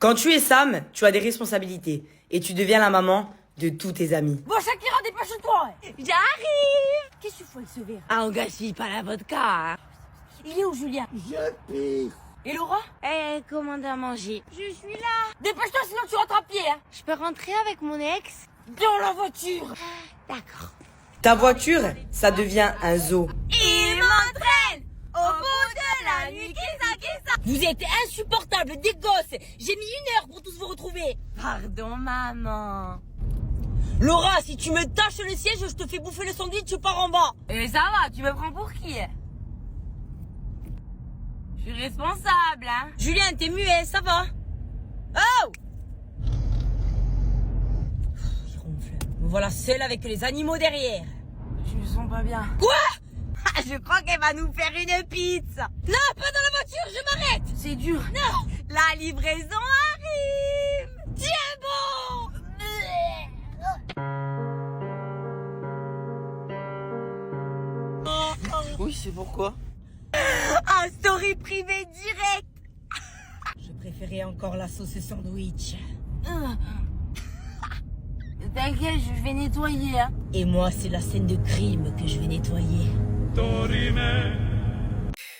Quand tu es Sam, tu as des responsabilités. Et tu deviens la maman de tous tes amis. Bon, Shakira, dépêche-toi. J'arrive. Qu'est-ce que tu fous avec ce verre? Ah, on gaspille pas la vodka, hein. Il est où, Julien? Je pisse. Et Laura? Eh, commande à manger. Je suis là. Dépêche-toi, sinon tu rentres à pied, hein. Je peux rentrer avec mon ex? Dans la voiture. D'accord. Ta voiture, ça devient un zoo. Il m'entraîne au bout de la nuit. Vous êtes insupportables, des gosses. J'ai mis 1 heure pour tous vous retrouver. Pardon, maman. Laura, si tu me tâches le siège, je te fais bouffer le sandwich, tu pars en bas. Ça va, tu me prends pour qui? Je suis responsable, hein. Julien, t'es muet, ça va? Oh! Il ronfle. Me voilà seule avec les animaux derrière. Je me sens pas bien. Quoi? Je crois qu'elle va nous faire une pizza. Non, pas dans la voiture, je m'arrête. C'est dur. Non. La livraison arrive. Tiens bon. Oui, c'est pourquoi? Un story privé direct. Je préférais encore la sauce sandwich. T'inquiète, je vais nettoyer, hein. Et moi, c'est la scène de crime que je vais nettoyer.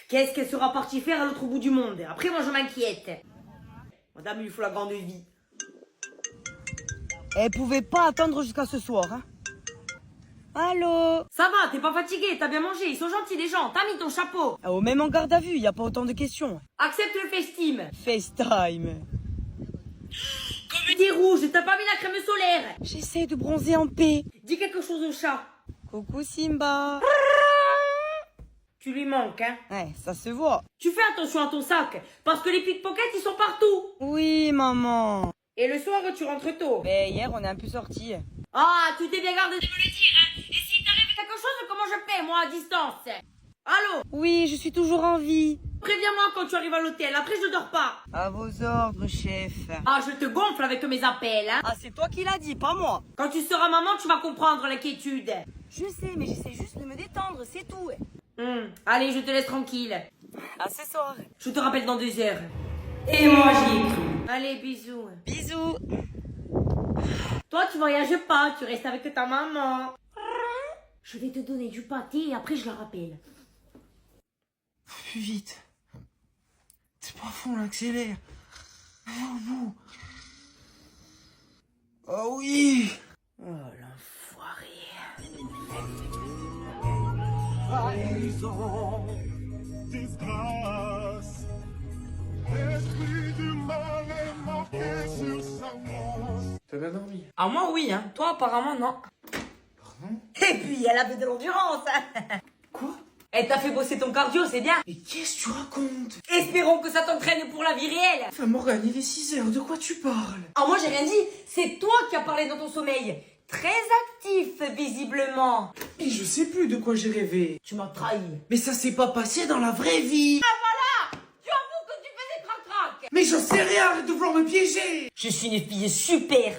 Qu'est-ce qu'elle sera partie faire à l'autre bout du monde? Après, moi, je m'inquiète. Madame, il lui faut la grande vie. Elle pouvait pas attendre jusqu'à ce soir, hein. Allô? Ça va, t'es pas fatigué, t'as bien mangé, ils sont gentils les gens, t'as mis ton chapeau. Oh, même en garde à vue, y a pas autant de questions. Accepte le FaceTime. FaceTime. Comme t'es rouge, t'as pas mis la crème solaire. J'essaie de bronzer en paix. Dis quelque chose au chat. Coucou Simba. Tu lui manques, hein. Ouais, ça se voit. Tu fais attention à ton sac, parce que les pickpockets, ils sont partout. Oui, maman. Et le soir, tu rentres tôt. Mais hier, on est un peu sortis. Ah, tu t'es bien gardé de me le dire, hein. Et si t'arrive quelque chose, comment je fais, moi, à distance? Allô? Oui, je suis toujours en vie. Préviens-moi quand tu arrives à l'hôtel, après je dors pas. À vos ordres, chef. Ah, je te gonfle avec mes appels, hein. Ah, c'est toi qui l'as dit, pas moi. Quand tu seras maman, tu vas comprendre l'inquiétude. Je sais, mais j'essaie juste de me détendre, c'est tout. Allez, je te laisse tranquille. À ce soir. Je te rappelle dans 2 heures. Et moi, j'y ai cru. Allez, bisous. Bisous. Toi, tu voyages pas, tu restes avec ta maman. Je vais te donner du pâté et après je la rappelle. Plus vite. T'es pas fond, là, accélère. Va au bout. Oh oui. Oh, l'enfoiré. Trahison, disgrâce, l'esprit du mal est marqué sur sa manche. T'as bien dormi? Ah, moi, oui, hein. Toi, apparemment, non. Pardon? Et puis, elle avait de l'endurance, hein. Quoi? Elle t'a fait bosser ton cardio, c'est bien. Mais qu'est-ce que tu racontes? Espérons que ça t'entraîne pour la vie réelle. Enfin, Morgane, il est 6 heures, de quoi tu parles? Ah, moi, j'ai rien dit. C'est toi qui as parlé dans ton sommeil. Très actif, visiblement. Et je sais plus de quoi j'ai rêvé. Tu m'as trahi. Mais ça s'est pas passé dans la vraie vie. Tu avoues que tu faisais crac-crac. Mais j'en sais rien, arrête de vouloir me piéger. Je suis une fille super,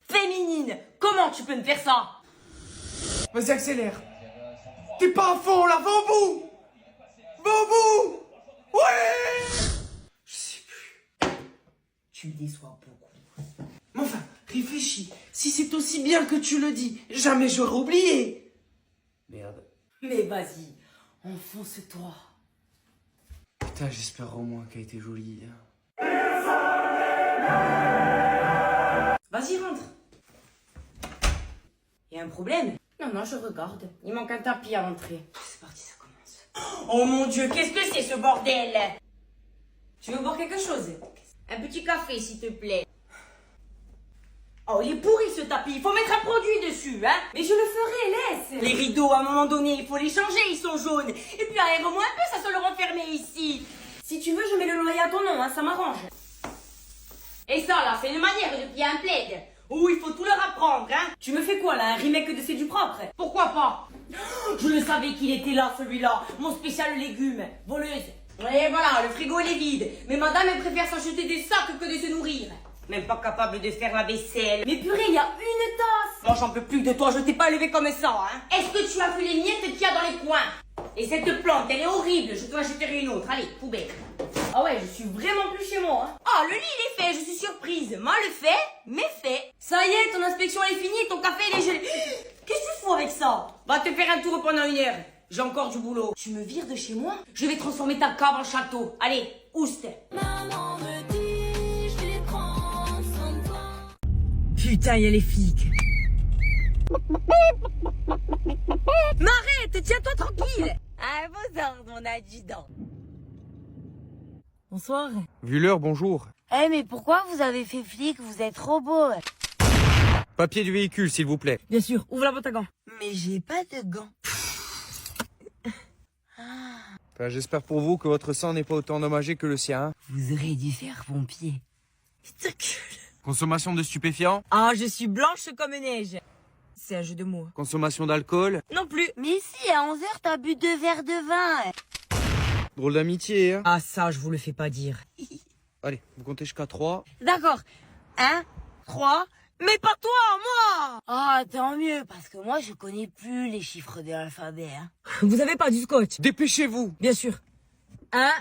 féminine. Comment tu peux me faire ça? Vas-y, accélère. T'es pas à fond, là, va au bout. Va au bout. Ouais. Je sais plus. Tu me déçois beaucoup. Mais enfin, réfléchis. Si c'est aussi bien que tu le dis, jamais j'aurais oublié. Merde. Mais vas-y, enfonce-toi. Putain, j'espère au moins qu'elle était jolie. Vas-y, rentre. Y a un problème? Non, je regarde. Il manque un tapis à l'entrée. C'est parti, ça commence. Oh mon Dieu, qu'est-ce que c'est ce bordel? Tu veux boire quelque chose? Un petit café, s'il te plaît. Oh, il est pourri ce tapis. Il faut mettre un produit dessus, hein? Mais je le ferai, laisse. Les rideaux, à un moment donné, il faut les changer, ils sont jaunes. Et puis aère-moi un peu, ça se le renfermer ici. Si tu veux, je mets le loyer à ton nom, hein, ça m'arrange. Et ça, là, c'est une manière de plier un plaid. Oh, il faut tout leur apprendre, hein. Tu me fais quoi, là? Un remake de C'est du propre? Pourquoi pas? Je le savais qu'il était là, celui-là. Mon spécial légumes. Voleuse. Et voilà, le frigo, il est vide. Mais madame, elle préfère s'acheter des sacs que de se nourrir. Même pas capable de faire la vaisselle. Mais purée, il y a une tasse. Moi, j'en peux plus de toi, je t'ai pas élevé comme ça, hein. Est-ce que tu as vu les miettes qu'il y a dans les coins? Et cette plante, elle est horrible. Je dois acheter une autre. Allez, poubelle. Ah ouais, je suis vraiment plus chez moi. Hein. Ah, le lit, il est fait. Je suis surprise. Mal fait, mais fait. Ça y est, ton inspection est finie. Ton café, il est gelé. Qu'est-ce que tu fous avec ça? Va te faire un tour pendant 1 heure. J'ai encore du boulot. Tu me vires de chez moi? Je vais transformer ta cave en château. Allez, ouste. Maman me dit, je vais prendre soin de toi. Putain, il y a les flics. M'arrête, tiens-toi tranquille. À vos ordres, mon adjudant. Bonsoir. Vu l'heure, bonjour. Eh, mais pourquoi vous avez fait flic? Vous êtes trop beau. Papier du véhicule, s'il vous plaît. Bien sûr, ouvre la boîte à gants. Mais j'ai pas de gants. Enfin, j'espère pour vous que votre sang n'est pas autant endommagé que le sien. Hein. Vous auriez dû faire pompier. Consommation de stupéfiants, Ah, je suis blanche comme neige. C'est un jeu de mots. consommation d'alcool, Non plus. Mais si, à 11h, t'as bu 2 verres de vin. drôle d'amitié, hein. Ah, ça, je vous le fais pas dire. Allez, vous comptez jusqu'à 3. D'accord. 1, 3. Mais pas toi, moi. Ah, tant mieux, parce que moi, je connais plus les chiffres de l'alphabet. Hein. Vous avez pas du scotch? Dépêchez-vous. Bien sûr. 1,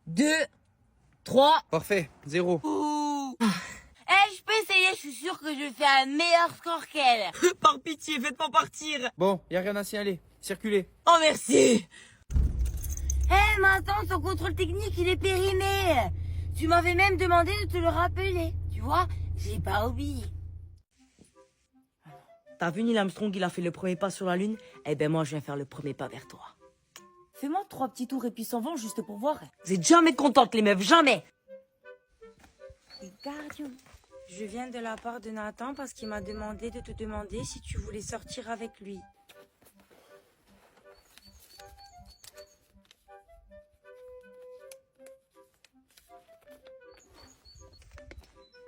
2, 3. Parfait, 0. Eh, je peux essayer, je suis sûre que je fais un meilleur score qu'elle. Par pitié, faites-moi partir. Bon, y a rien à signaler. Circulez. Oh, merci. Eh, maintenant, ton contrôle technique, il est périmé. Tu m'avais même demandé de te le rappeler. Tu vois, j'ai pas oublié. T'as vu Neil Armstrong, il a fait le premier pas sur la Lune? Eh ben moi, je viens faire le premier pas vers toi. Fais-moi 3 petits tours et puis s'en vont juste pour voir. Vous êtes jamais contentes, les meufs, jamais. Je viens de la part de Nathan parce qu'il m'a demandé de te demander si tu voulais sortir avec lui.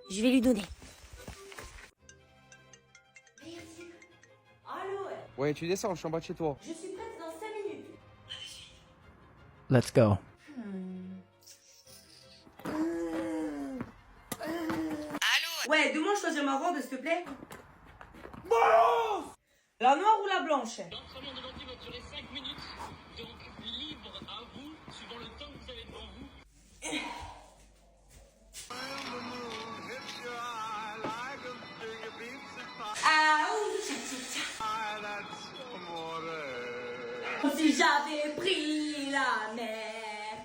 Je vais lui donner. Allô? Ouais, tu descends, je suis en bas de chez toi. Je suis prête dans 5 minutes. Let's go. Ouais, demande choisir ma robe, s'il te plaît. Balance! La noire ou la blanche? L'entraînement de lundi va durer 5 minutes, donc libre à vous, suivant le temps que vous avez devant vous. Ah oui, si j'avais pris la mer,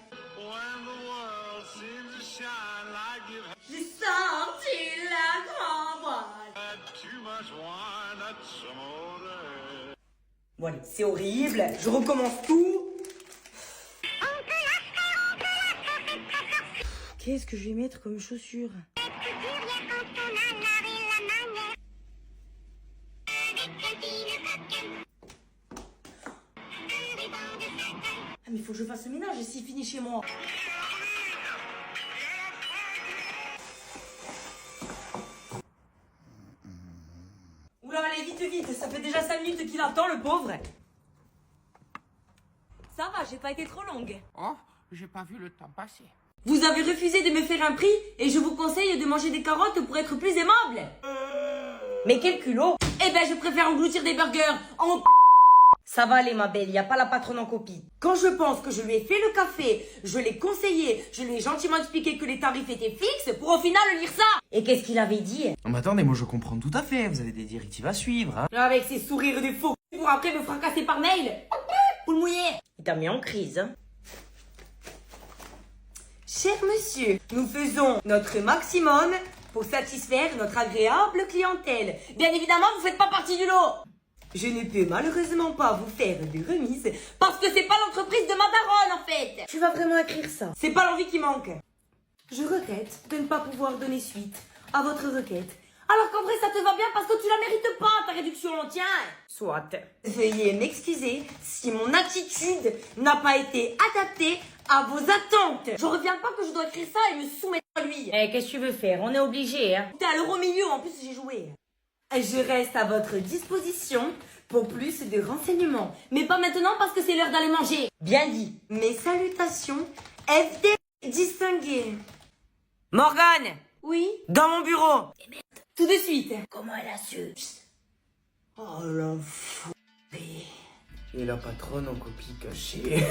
j'ai senti la grand voile. Bon allez, c'est horrible. Je recommence tout. Qu'est-ce que je vais mettre comme chaussures? Ah mais il faut que je fasse le ménage, c'est fini chez moi. Oula, allez, vite, vite, ça fait déjà 5 minutes qu'il attend, le pauvre. Ça va, j'ai pas été trop longue. Oh, j'ai pas vu le temps passer. Vous avez refusé de me faire un prix et je vous conseille de manger des carottes pour être plus aimable. Mais quel culot. Eh ben, je préfère engloutir des burgers en... Ça va aller, ma belle, y a pas la patronne en copie. Quand je pense que je lui ai fait le café, je l'ai conseillé, je lui ai gentiment expliqué que les tarifs étaient fixes pour au final lire ça. Et qu'est-ce qu'il avait dit? Non mais attendez, moi je comprends tout à fait, vous avez des directives à suivre, hein. Avec ses sourires de faux pour après me fracasser par mail. Poule mouillée. Il t'a mis en crise, hein. Cher monsieur, nous faisons notre maximum pour satisfaire notre agréable clientèle. Bien évidemment, vous faites pas partie du lot. Je ne peux malheureusement pas vous faire de remise parce que c'est pas l'entreprise de ma daronne en fait. Tu vas vraiment écrire ça? C'est pas l'envie qui manque. Je regrette de ne pas pouvoir donner suite à votre requête. Alors qu'en vrai ça te va bien parce que tu la mérites pas ta réduction, tiens. Soit. Veuillez m'excuser si mon attitude n'a pas été adaptée à vos attentes. Je reviens pas que je dois écrire ça et me soumettre à lui. Eh, qu'est-ce que tu veux faire? On est obligé, hein. T'es à l'euro milieu, en plus j'ai joué. Je reste à votre disposition pour plus de renseignements. Mais pas maintenant parce que c'est l'heure d'aller manger. Bien dit. Mes salutations, FD distingué. Morgane. Oui? Dans mon bureau. Tout de suite. Comment elle a su? Oh l'enfoiré. Et la patronne en copie cachée.